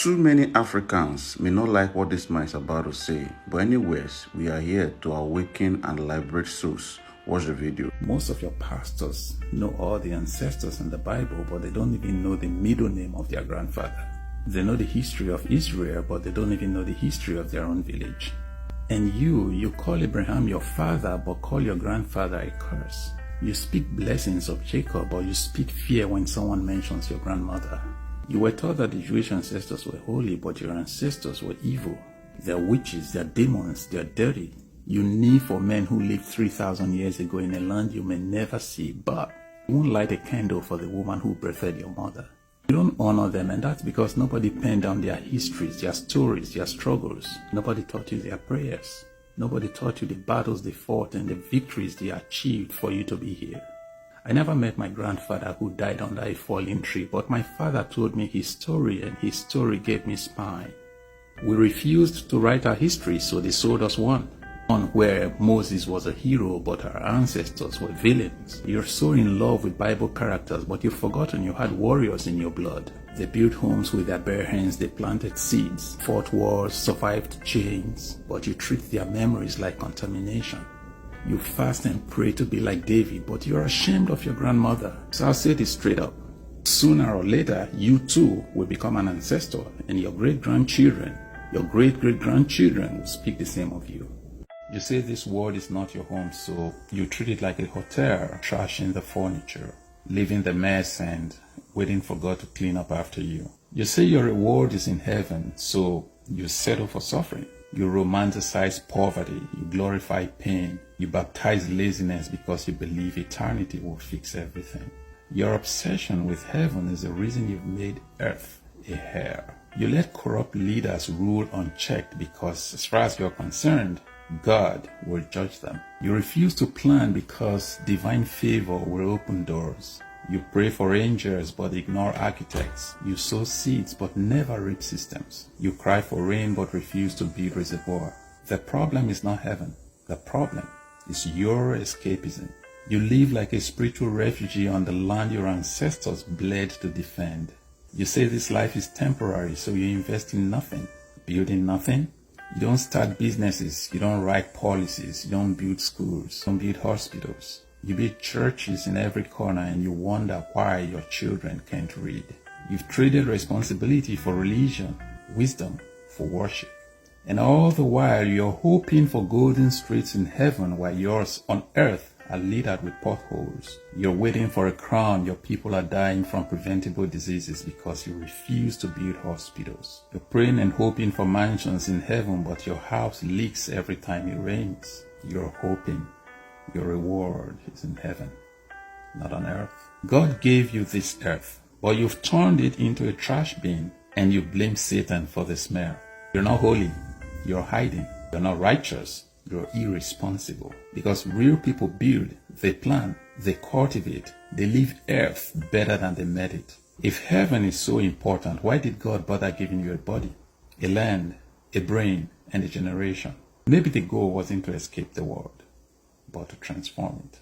Too many Africans may not like what this man is about to say, but anyways, we are here to awaken and liberate souls. Watch the video. Most of your pastors know all the ancestors in the Bible, but they don't even know the middle name of their grandfather. They know the history of Israel, but they don't even know the history of their own village. And you call Abraham your father, but call your grandfather a curse. You speak blessings of Jacob, but you speak fear when someone mentions your grandmother. You were taught that the Jewish ancestors were holy, but your ancestors were evil. They're witches, they're demons, they're dirty. You kneel for men who lived 3,000 years ago in a land you may never see, but you won't light a candle for the woman who birthed your mother. You don't honor them, and that's because nobody penned down their histories, their stories, their struggles. Nobody taught you their prayers. Nobody taught you the battles they fought and the victories they achieved for you to be here. I never met my grandfather who died under a falling tree, but my father told me his story, and his story gave me spine. We refused to write our history, so they sold us one where Moses was a hero, but our ancestors were villains. You're so in love with Bible characters, but you've forgotten you had warriors in your blood. They built homes with their bare hands, they planted seeds, fought wars, survived chains, but you treat their memories like contamination. You fast and pray to be like David, but you're ashamed of your grandmother. So I'll say this straight up. Sooner or later, you too will become an ancestor, and your great-grandchildren, your great-great-grandchildren will speak the same of you. You say this world is not your home, so you treat it like a hotel, trashing the furniture, leaving the mess and waiting for God to clean up after you. You say your reward is in heaven, so you settle for suffering. You romanticize poverty, you glorify pain, you baptize laziness because you believe eternity will fix everything. Your obsession with heaven is the reason you've made earth a hell. You let corrupt leaders rule unchecked because, as far as you're concerned, God will judge them. You refuse to plan because divine favor will open doors. You pray for angels but ignore architects. You sow seeds but never reap systems. You cry for rain but refuse to build reservoir. The problem is not heaven. The problem is your escapism. You live like a spiritual refugee on the land your ancestors bled to defend. You say this life is temporary, so you invest in nothing. Building nothing? You don't start businesses, you don't write policies, you don't build schools, you don't build hospitals. You build churches in every corner and you wonder why your children can't read. You've traded responsibility for religion, wisdom for worship. And all the while you're hoping for golden streets in heaven while yours on earth are littered with potholes. You're waiting for a crown, your people are dying from preventable diseases because you refuse to build hospitals. You're praying and hoping for mansions in heaven, but your house leaks every time it rains. You're hoping your reward is in heaven, not on earth. God gave you this earth, but you've turned it into a trash bin and you blame Satan for the smell. You're not holy, you're hiding. You're not righteous, you're irresponsible. Because real people build, they plan, they cultivate, they leave earth better than they made it. If heaven is so important, why did God bother giving you a body, a land, a brain, and a generation? Maybe the goal wasn't to escape the world, but to transform it.